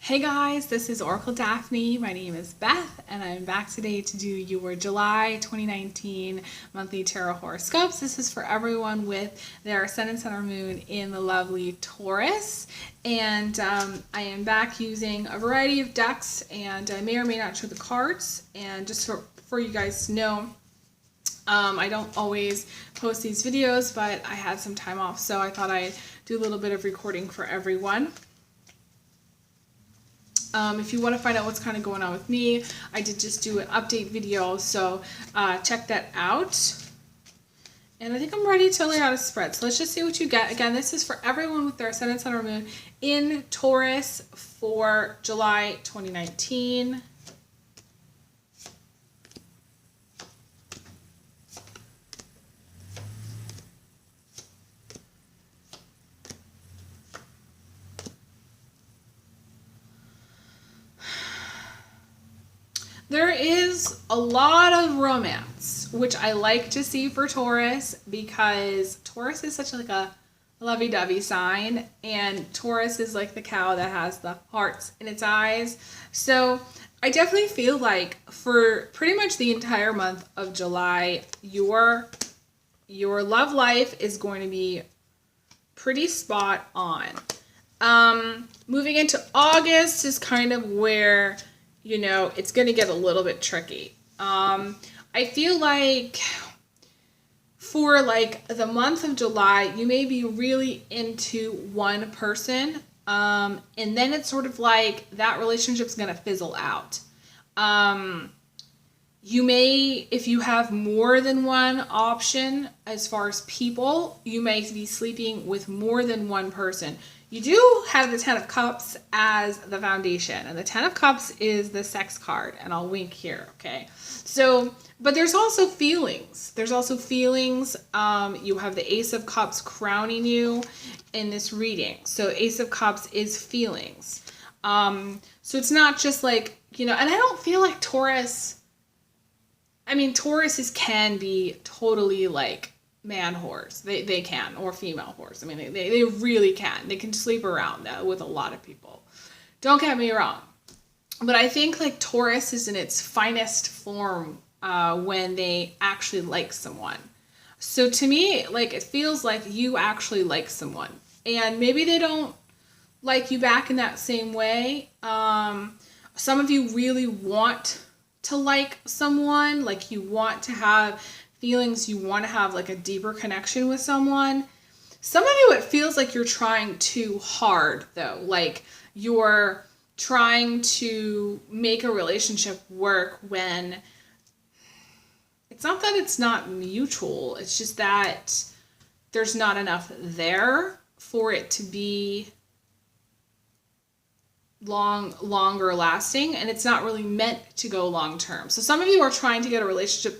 Hey guys, this is Oracle Daphne. My name is Beth, and I'm back today to do your July 2019 monthly tarot horoscopes. This is for everyone with their ascendant, sun, or moon in the lovely Taurus. And I am back using a variety of decks, and I may or may not show the cards. And just for you guys to know, I don't always post these videos, but I had some time off, so I thought I'd do a little bit of recording for everyone. If you want to find out what's kind of going on with me, I did just do an update video, so check that out. And I think I'm ready to lay out a spread. So let's just see what you get. Again, this is for everyone with their ascendant, sun, or moon in Taurus for July 2019. There is a lot of romance, which I like to see for Taurus because Taurus is such like a lovey-dovey sign, and Taurus is like the cow that has the hearts in its eyes. So I definitely feel like for pretty much the entire month of July, your love life is going to be pretty spot on. Moving into August is kind of where it's going to get a little bit tricky. I feel like for like the month of July, you may be really into one person. And then it's sort of like that relationship's going to fizzle out. You may, if you have more than one option as far as people, you may be sleeping with more than one person. You do have the Ten of Cups as the foundation, and the Ten of Cups is the sex card, and I'll wink here, okay? So, but there's also feelings. There's also feelings. You have the Ace of Cups crowning you in this reading. So Ace of Cups is feelings. So it's not just like, and I don't feel like Tauruses can be totally like man horse. They can, or female horse. I mean, they really can. They can sleep around with a lot of people. Don't get me wrong. But I think like Taurus is in its finest form when they actually like someone. So to me, like it feels like you actually like someone. And maybe they don't like you back in that same way. Some of you really want to like someone, like you want to have feelings, you want to have like a deeper connection with someone. Some of you, it feels like you're trying too hard though. Like you're trying to make a relationship work when it's not that it's not mutual. It's just that there's not enough there for it to be longer lasting, and it's not really meant to go long term. So some of you are trying to get a relationship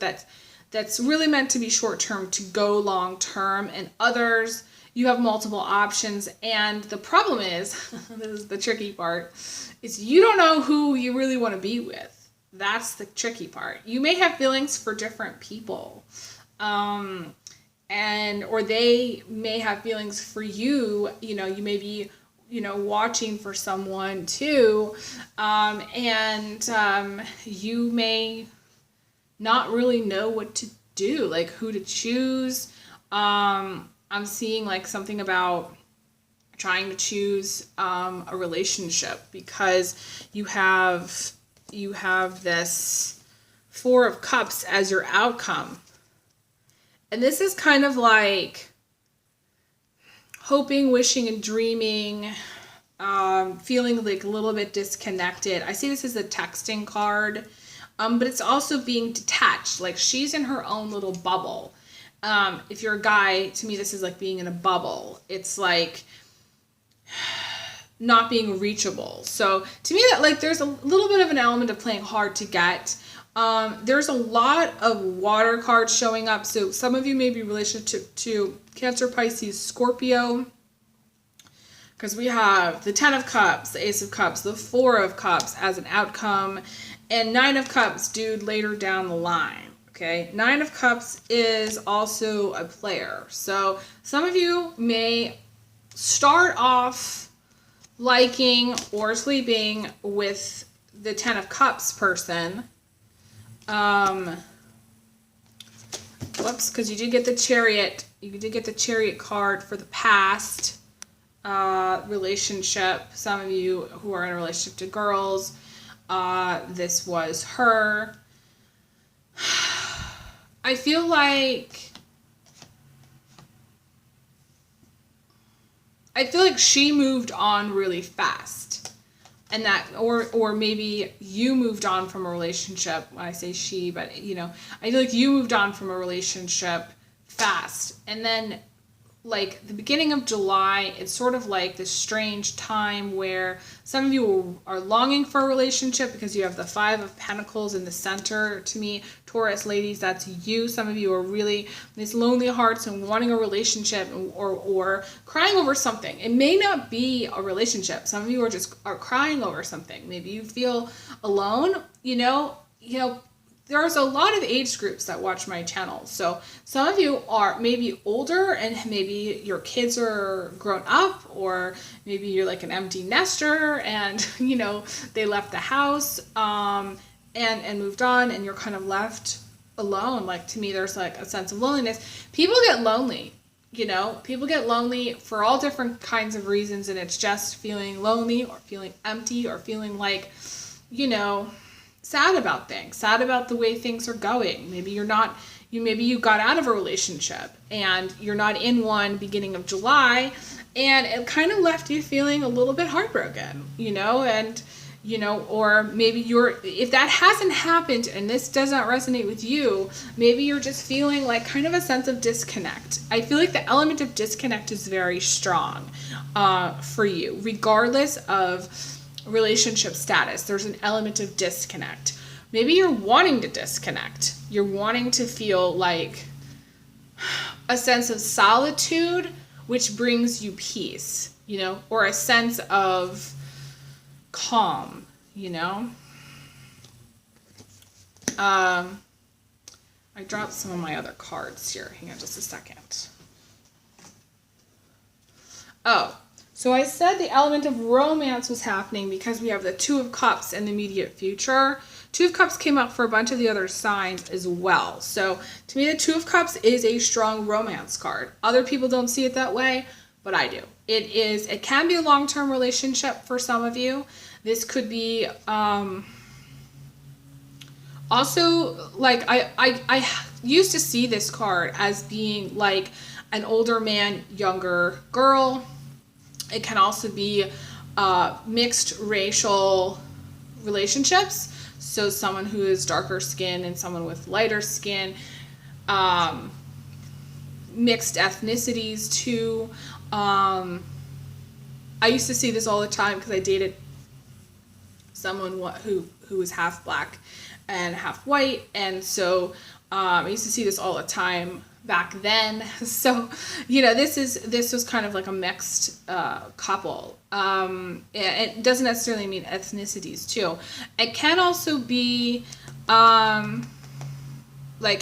that's really meant to be short term to go long term, and others you have multiple options. And the problem is, this is the tricky part, is you don't know who you really want to be with. That's the tricky part. You may have feelings for different people, or they may have feelings for you. You may be watching for someone too, you may not really know what to do, like who to choose. I'm seeing like something about trying to choose a relationship because you have this Four of Cups as your outcome. And this is kind of like hoping, wishing, and dreaming, feeling like a little bit disconnected. I see this as a texting card. But it's also being detached. Like she's in her own little bubble. If you're a guy, to me, this is like being in a bubble. It's like not being reachable. So to me, that like there's a little bit of an element of playing hard to get. There's a lot of water cards showing up. So some of you may be related to Cancer, Pisces, Scorpio. Because we have the Ten of Cups, the Ace of Cups, the Four of Cups as an outcome, and Nine of Cups, dude, later down the line, okay? Nine of Cups is also a player. So some of you may start off liking or sleeping with the Ten of Cups person. Whoops, because you did get the Chariot. You did get the Chariot card for the past relationship. Some of you who are in a relationship to girls, this was her. I feel like she moved on really fast, and that, or maybe you moved on from a relationship. When I say she, but you know, I feel like you moved on from a relationship fast, and then like the beginning of July, it's sort of like this strange time where some of you are longing for a relationship because you have the Five of Pentacles in the center. To me, Taurus ladies, that's you. Some of you are really these lonely hearts and wanting a relationship, or crying over something. It may not be a relationship. Some of you are crying over something. Maybe you feel alone. You know. There's a lot of age groups that watch my channel. So some of you are maybe older and maybe your kids are grown up, or maybe you're like an empty nester and, you know, they left the house and moved on, and you're kind of left alone. Like, to me, there's like a sense of loneliness. People get lonely, you know, people get lonely for all different kinds of reasons. And it's just feeling lonely or feeling empty or feeling like, you know, sad about things, sad about the way things are going. Maybe maybe you got out of a relationship and you're not in one beginning of July, and it kind of left you feeling a little bit heartbroken, you know, and, you know, or maybe if that hasn't happened and this doesn't resonate with you, maybe you're just feeling like kind of a sense of disconnect. I feel like the element of disconnect is very strong for you, regardless of relationship status. There's an element of disconnect. Maybe you're wanting to disconnect. You're wanting to feel like a sense of solitude, which brings you peace, you know, or a sense of calm, you know. I dropped some of my other cards here. Hang on just a second. Oh, so I said the element of romance was happening because we have the Two of Cups in the immediate future. Two of Cups came up for a bunch of the other signs as well. So to me, the Two of Cups is a strong romance card. Other people don't see it that way, but I do. It can be a long-term relationship for some of you. This could be also, like, I used to see this card as being like an older man, younger girl. It can also be mixed racial relationships. So someone who is darker skin and someone with lighter skin. Mixed ethnicities too. I used to see this all the time because I dated someone who was half black and half white. And so I used to see this all the time back then. So, you know, this was kind of like a mixed couple. It doesn't necessarily mean ethnicities too. It can also be like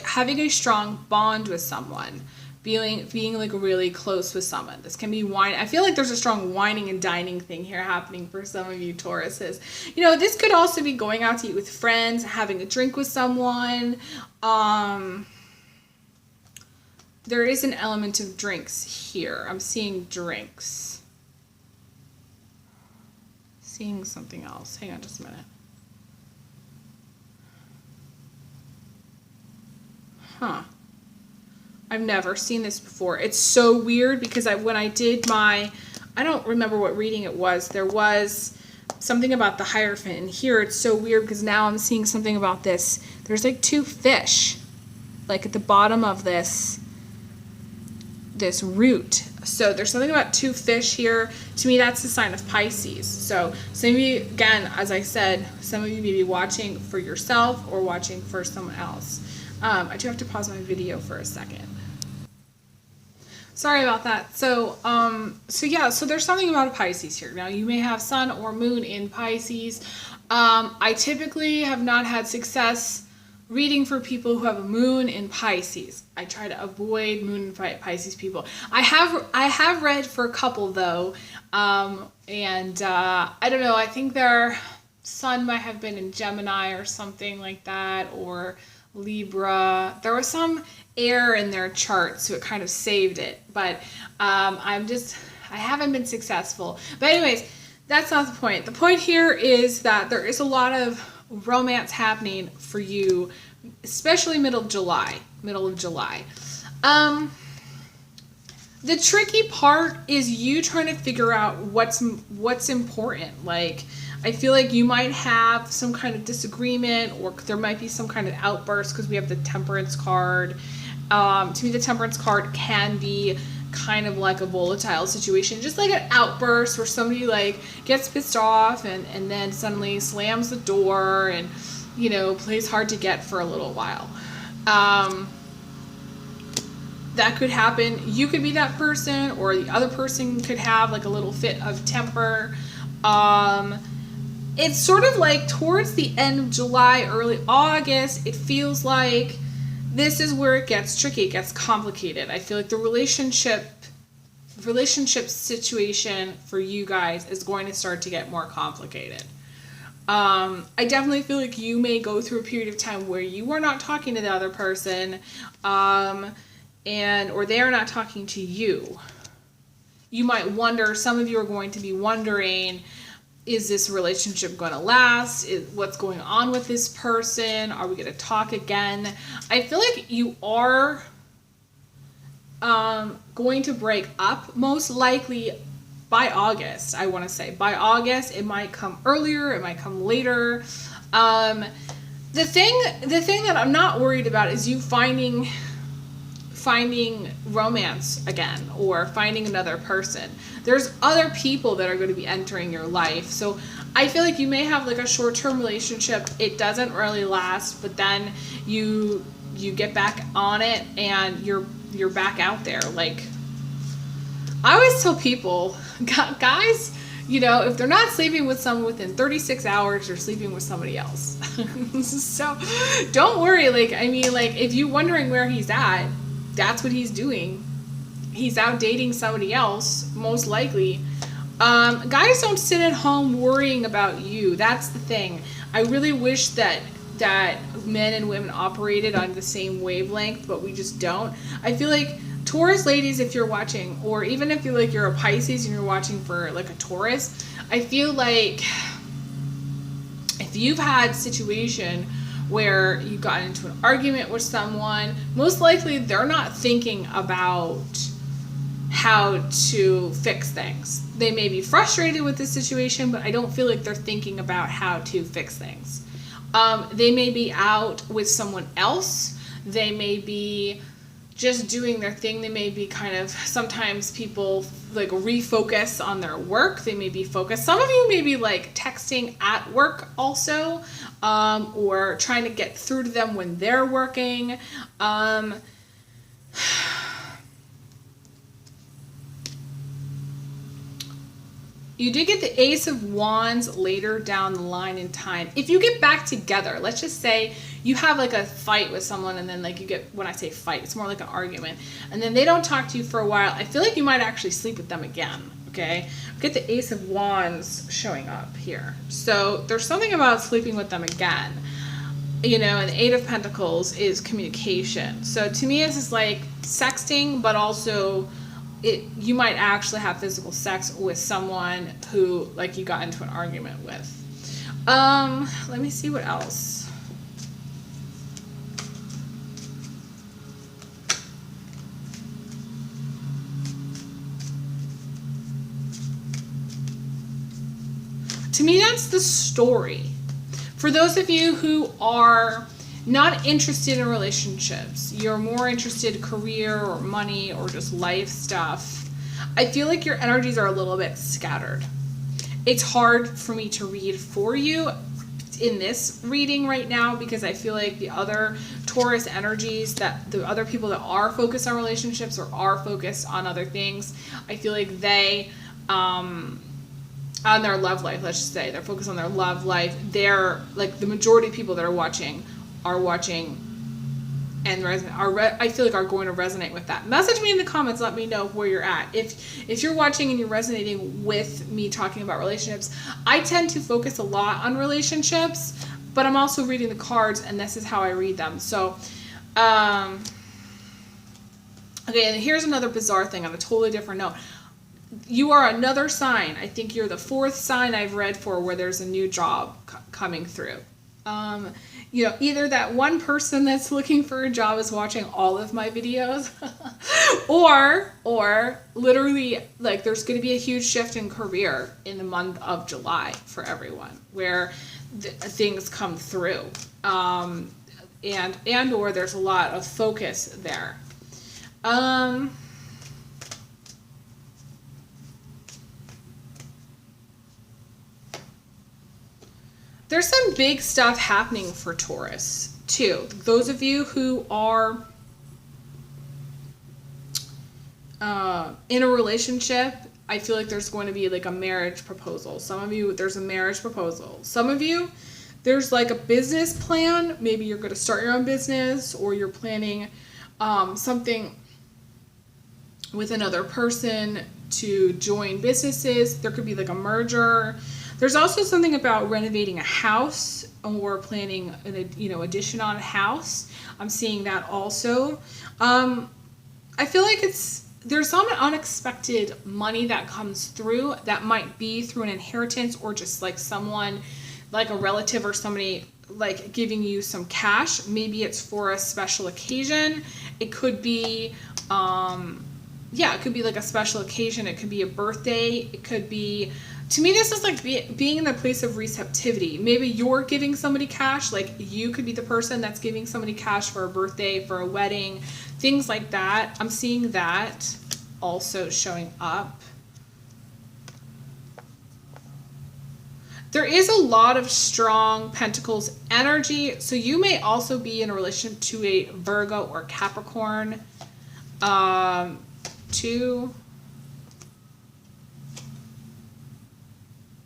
having a strong bond with someone, being like really close with someone. This can be wine. I feel like there's a strong whining and dining thing here happening for some of you Tauruses. You know, this could also be going out to eat with friends, having a drink with someone. There is an element of drinks here. I'm seeing drinks. Seeing something else. Hang on just a minute. Huh. I've never seen this before. It's so weird because when I did I don't remember what reading it was. There was something about the Hierophant, and here it's so weird because now I'm seeing something about this. There's like two fish, like at the bottom of this root. So there's something about two fish here. To me, that's the sign of Pisces. So some of you, again, as I said, some of you may be watching for yourself or watching for someone else. I do have to pause my video for a second. Sorry about that. So there's something about a Pisces here. Now, you may have sun or moon in Pisces. I typically have not had success reading for people who have a moon in Pisces. I try to avoid moon in Pisces people. I have read for a couple though, and I don't know. I think their sun might have been in Gemini or something like that, or Libra. There was some air in their chart, so it kind of saved it. But I haven't been successful. But anyways, that's not the point. The point here is that there is a lot of romance happening for you, especially middle of July. The tricky part is you trying to figure out what's important. Like, I feel like you might have some kind of disagreement, or there might be some kind of outburst because we have the Temperance card. To me, the Temperance card can be kind of like a volatile situation, just like an outburst where somebody like gets pissed off and then suddenly slams the door and, you know, plays hard to get for a little while. That could happen. You could be that person, or the other person could have like a little fit of temper. It's sort of like towards the end of July, early August, it feels like this is where it gets tricky, it gets complicated. I feel like the relationship situation for you guys is going to start to get more complicated. I definitely feel like you may go through a period of time where you are not talking to the other person, or they are not talking to you. You might wonder, some of you are going to be wondering, is this relationship going to last? What's going on with this person? Are we going to talk again? I feel like you are going to break up most likely by August, I want to say. By August, it might come earlier, it might come later. The thing that I'm not worried about is you finding romance again, or finding another person. There's other people that are going to be entering your life. So I feel like you may have like a short-term relationship. It doesn't really last, but then you get back on it and you're back out there. Like, I always tell people, guys, you know, if they're not sleeping with someone within 36 hours, they're sleeping with somebody else. So don't worry. Like, I mean, like, if you're wondering where he's at, that's what he's doing. He's out dating somebody else, most likely. Guys don't sit at home worrying about you. That's the thing. I really wish that men and women operated on the same wavelength, but we just don't. I feel like Taurus ladies, if you're watching, or even if you're a Pisces and you're watching for like a Taurus, I feel like if you've had a situation where you got into an argument with someone, most likely they're not thinking about how to fix things. They may be frustrated with the situation, but I don't feel like they're thinking about how to fix things. They may be out with someone else. They may be just doing their thing. They may be kind of, sometimes people like refocus on their work. They may be focused. Some of you may be like texting at work also, or trying to get through to them when they're working. You did get the Ace of Wands later down the line in time. If you get back together, let's just say you have like a fight with someone, and then like you get, when I say fight, it's more like an argument, and then they don't talk to you for a while, I feel like you might actually sleep with them again, okay? Get the Ace of Wands showing up here. So there's something about sleeping with them again. You know, and the Eight of Pentacles is communication. So to me, this is like sexting, but also you might actually have physical sex with someone who like you got into an argument with. Let me see what else. To me, that's the story. For those of you who are not interested in relationships, you're more interested in career or money or just life stuff, I feel like your energies are a little bit scattered. It's hard for me to read for you in this reading right now, because I feel like the other Taurus energies, that the other people that are focused on relationships or are focused on other things, I feel like they, on their love life, let's just say, they're focused on their love life. They're like, the majority of people that are watching are watching and I feel like are going to resonate with that. Message me in the comments. Let me know where you're at. If you're watching and you're resonating with me talking about relationships, I tend to focus a lot on relationships, but I'm also reading the cards, and this is how I read them. So, okay, and here's another bizarre thing on a totally different note. You are another sign. I think you're the fourth sign I've read for where there's a new job coming through. You know, either that one person that's looking for a job is watching all of my videos, or literally, like, there's going to be a huge shift in career in the month of July for everyone, where things come through, and or there's a lot of focus there. There's some big stuff happening for Taurus, too. Those of you who are in a relationship, I feel like there's going to be like a marriage proposal. Some of you, there's a marriage proposal. Some of you, there's like a business plan. Maybe you're going to start your own business, or you're planning something with another person to join businesses. There could be like a merger. There's also something about renovating a house or planning an addition on a house. I'm seeing that also. I feel like there's some unexpected money that comes through that might be through an inheritance, or just like someone, like a relative or somebody, like giving you some cash. Maybe it's for a special occasion. It could be, it could be like a special occasion. It could be a birthday. It could be, to me, this is like being in the place of receptivity. Maybe you're giving somebody cash, like you could be the person that's giving somebody cash for a birthday, for a wedding, things like that. I'm seeing that also showing up. There is a lot of strong Pentacles energy, so you may also be in a relation to a Virgo or Capricorn,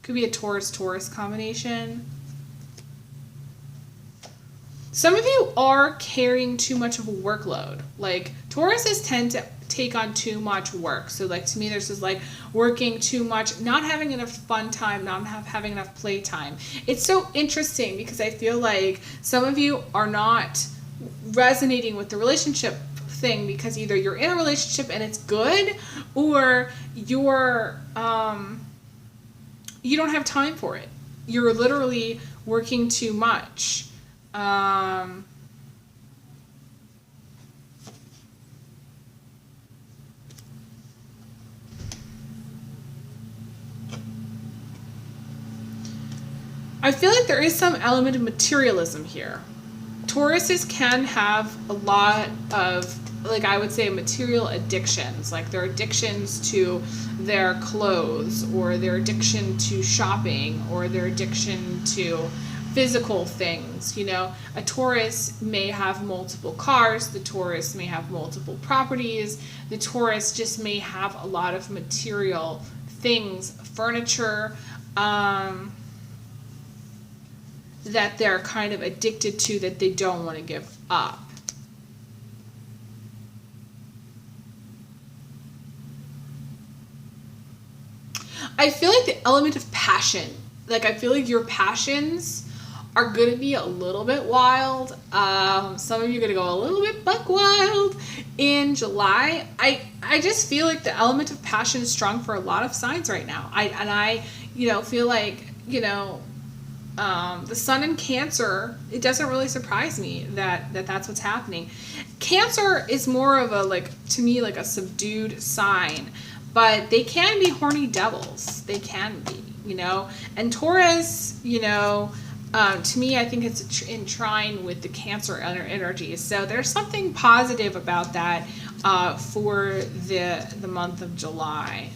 could be a Taurus combination. Some of you are carrying too much of a workload. Like, Tauruses tend to take on too much work. So, like, to me, there's this, like, working too much, not having enough fun time, not having enough play time. It's so interesting because I feel like some of you are not resonating with the relationship thing because either you're in a relationship and it's good, or you're, you don't have time for it. You're literally working too much. I feel like there is some element of materialism here. Tauruses can have a lot of, like, I would say, material addictions, like their addictions to their clothes, or their addiction to shopping, or their addiction to physical things. You know, a Taurus may have multiple cars, the Taurus may have multiple properties, the Taurus just may have a lot of material things, furniture, that they're kind of addicted to, that they don't want to give up. I feel like the element of passion, like, I feel like your passions are going to be a little bit wild. Some of you are going to go a little bit buck wild in July. I just feel like the element of passion is strong for a lot of signs right now. I feel like, the sun in Cancer, it doesn't really surprise me that that's what's happening. Cancer is more of a, like, to me, like a subdued sign, but they can be horny devils. They can be, and Taurus, to me, I think it's in trine with the Cancer energy. So there's something positive about that for the month of July.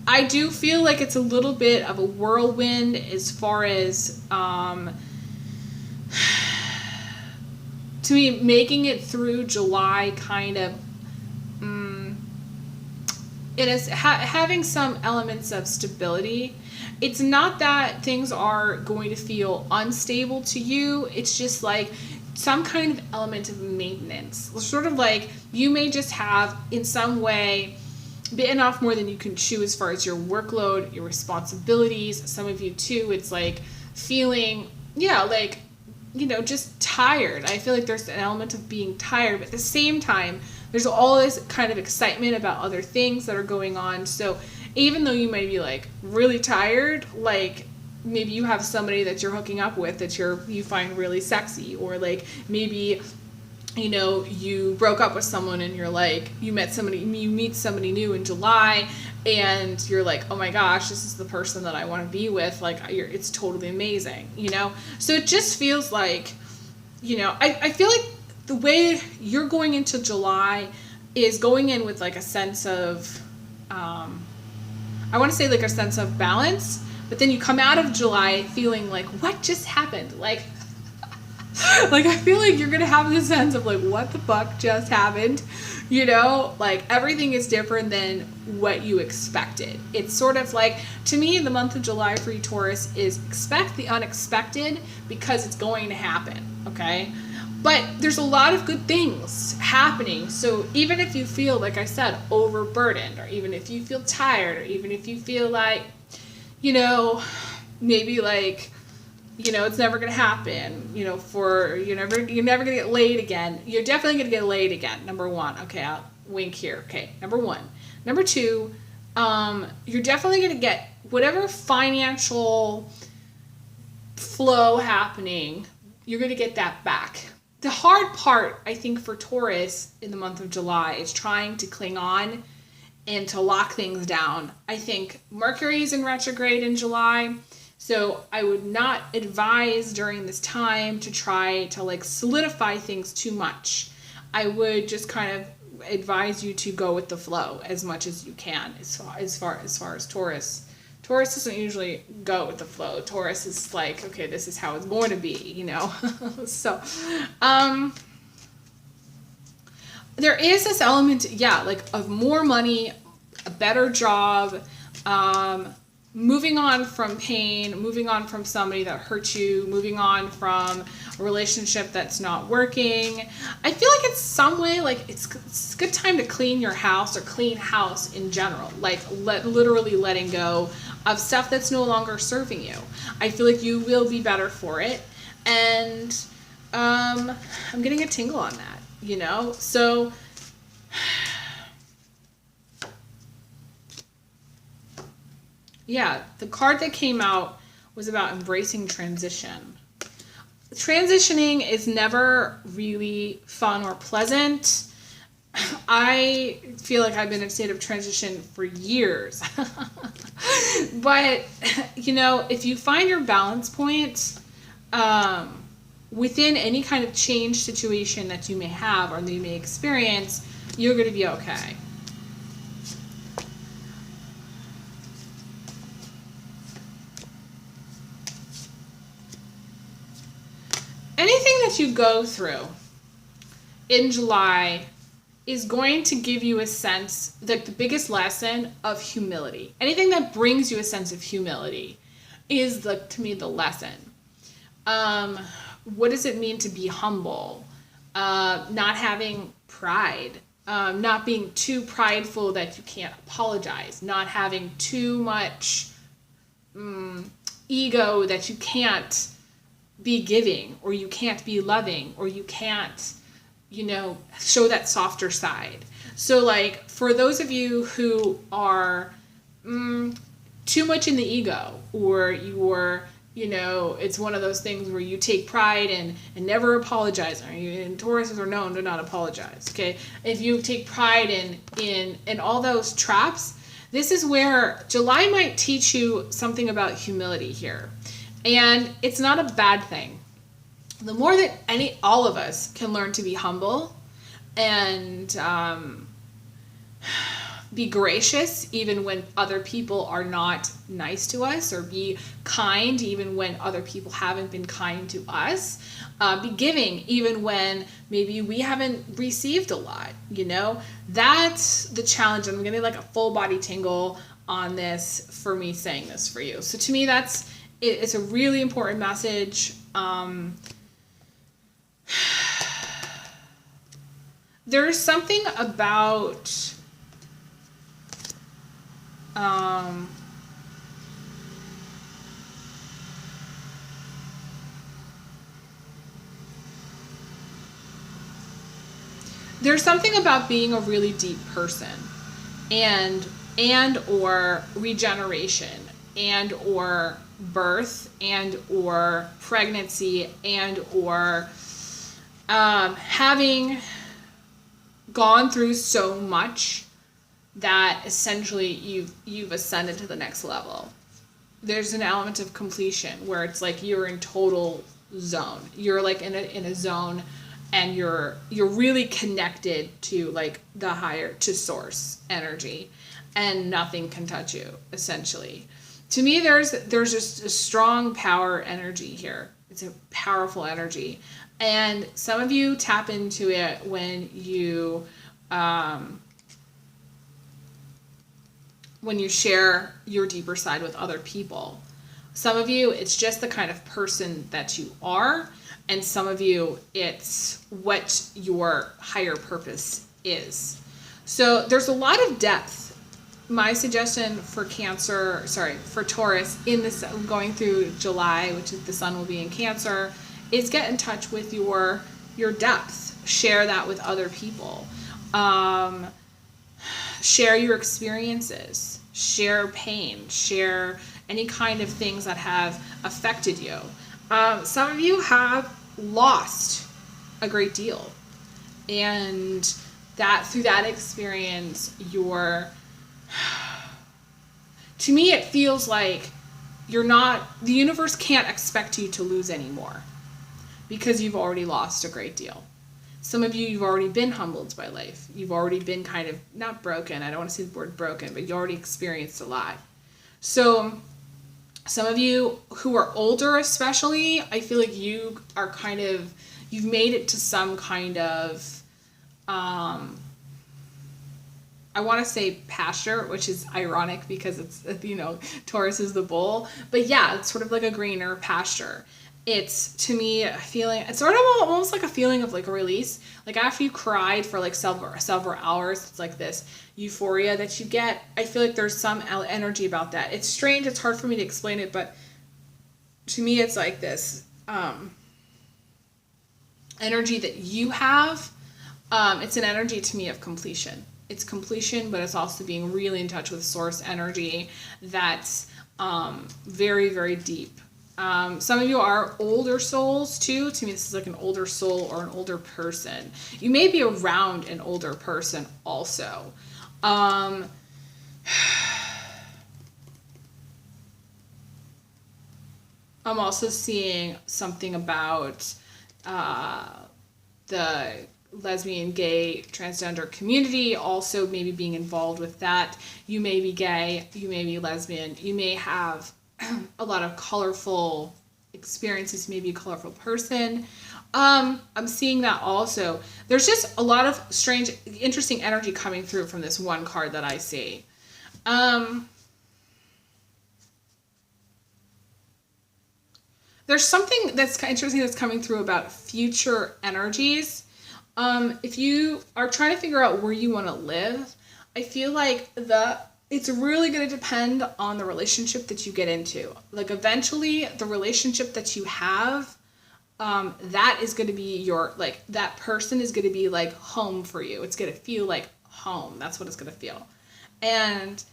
I do feel like it's a little bit of a whirlwind as far as, to me, making it through July kind of, it is having some elements of stability. It's not that things are going to feel unstable to you. It's just like some kind of element of maintenance. Sort of like you may just have in some way bitten off more than you can chew as far as your workload, your responsibilities. Some of you too, it's like feeling, like, just tired. I feel like there's an element of being tired, but at the same time, there's all this kind of excitement about other things that are going on. So even though you might be like really tired, like maybe you have somebody that you're hooking up with that you find really sexy, or like maybe you broke up with someone and you're like, you meet somebody new in July and you're like, oh my gosh, this is the person that I want to be with. Like, it's totally amazing, So it just feels like, I feel like the way you're going into July is going in with like a sense of, I want to say like a sense of balance, but then you come out of July feeling like, what just happened? Like I feel like you're gonna have this sense of like, what the fuck just happened? Like everything is different than what you expected. It's sort of like, to me, the month of July for you Taurus is expect the unexpected, because it's going to happen, okay? But there's a lot of good things happening. So even if you feel, like I said, overburdened, or even if you feel tired, or even if you feel like, maybe like, it's never going to happen, you're never going to get laid again. You're definitely going to get laid again. Number one. Okay. I'll wink here. Okay. Number one. Number two, you're definitely going to get whatever financial flow happening. You're going to get that back. The hard part, I think, for Taurus in the month of July is trying to cling on and to lock things down. I think Mercury's in retrograde in July. So I would not advise during this time to try to like solidify things too much. I would just kind of advise you to go with the flow as much as you can as far as Taurus. Taurus doesn't usually go with the flow. Taurus is like, okay, this is how it's going to be, So, there is this element, like of more money, a better job, moving on from pain, moving on from somebody that hurt you, moving on from a relationship that's not working. I feel like it's some way, like it's a good time to clean your house or clean house in general. Like literally letting go of stuff that's no longer serving you. I feel like you will be better for it. And I'm getting a tingle on that, So the card that came out was about embracing transition. Transitioning is never really fun or pleasant. I feel like I've been in a state of transition for years. But, if you find your balance point within any kind of change situation that you may have or that you may experience, you're going to be okay. Anything that you go through in July is going to give you a sense, like the biggest lesson of humility. Anything that brings you a sense of humility is, to me, the lesson. What does it mean to be humble? Not having pride. Not being too prideful that you can't apologize. Not having too much ego that you can't be giving, or you can't be loving, or you can't, show that softer side. So like for those of you who are too much in the ego, or you're, it's one of those things where you take pride and never apologize. And Tauruses are known to not apologize. Okay. If you take pride in all those traps, this is where July might teach you something about humility here. And it's not a bad thing. The more that all of us can learn to be humble and be gracious even when other people are not nice to us, or be kind even when other people haven't been kind to us. Be giving even when maybe we haven't received a lot, you know? That's the challenge. I'm getting like a full body tingle on this for me saying this for you. So to me, it's a really important message. There's something about there's something about being a really deep person, and or regeneration, and or birth, and or pregnancy, and or having gone through so much that essentially you've ascended to the next level. There's an element of completion where it's like you're in total zone. You're like in a zone, and you're really connected to like the higher, to source energy, and nothing can touch you, essentially. To me, there's just a strong power energy here. It's a powerful energy. And some of you tap into it when you share your deeper side with other people. Some of you, it's just the kind of person that you are. And some of you, it's what your higher purpose is. So there's a lot of depth. My suggestion for for Taurus in this, going through July, which is the sun will be in Cancer, is get in touch with your depth. Share that with other people. Share your experiences. Share pain. Share any kind of things that have affected you. Some of you have lost a great deal. And that through that experience, to me, it feels like the universe can't expect you to lose anymore, because you've already lost a great deal. Some of you, you've already been humbled by life. You've already been kind of, not broken, I don't want to say the word broken, but you already experienced a lot. So some of you who are older especially, I feel like you are you've made it to some kind of, I want to say pasture, which is ironic because it's, Taurus is the bull. But yeah, it's sort of like a greener pasture. It's, to me, a feeling, it's sort of almost like a feeling of like a release. Like after you cried for like several hours, it's like this euphoria that you get. I feel like there's some energy about that. It's strange. It's hard for me to explain it, but to me, it's like this energy that you have. It's an energy to me of completion. It's completion, but it's also being really in touch with source energy that's very, very deep. Some of you are older souls too. To me, this is like an older soul or an older person. You may be around an older person also. I'm also seeing something about the lesbian, gay, transgender community also maybe being involved with that. You may be gay, you may be lesbian, you may have a lot of colorful experiences, maybe a colorful person. I'm seeing that also. There's just a lot of strange, interesting energy coming through from this one card that I see. There's something that's interesting that's coming through about future energies. If you are trying to figure out where you want to live, I feel like it's really going to depend on the relationship that you get into. Like eventually the relationship that you have, that is going to be that person is going to be like home for you. It's going to feel like home. That's what it's going to feel. And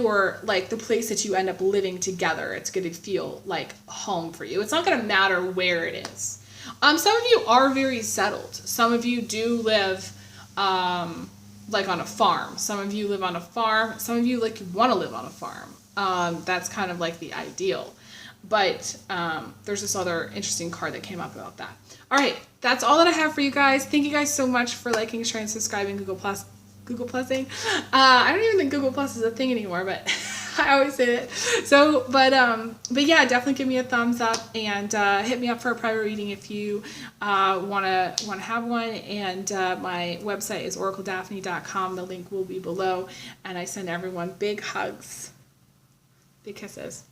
or like the place that you end up living together, it's going to feel like home for you. It's not going to matter where it is. Some of you are very settled. Some of you do live, like on a farm. Some of you live on a farm. Some of you want to live on a farm. That's kind of like the ideal. But there's this other interesting card that came up about that. All right, that's all that I have for you guys. Thank you guys so much for liking, sharing, subscribing, Google+. Google Plusing. I don't even think Google Plus is a thing anymore, but I always say it. So, but yeah, definitely give me a thumbs up and hit me up for a private reading if you wanna have one. And my website is oracledaphne.com. The link will be below. And I send everyone big hugs, big kisses.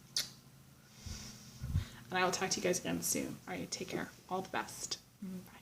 And I will talk to you guys again soon. All right, take care. All the best. Bye.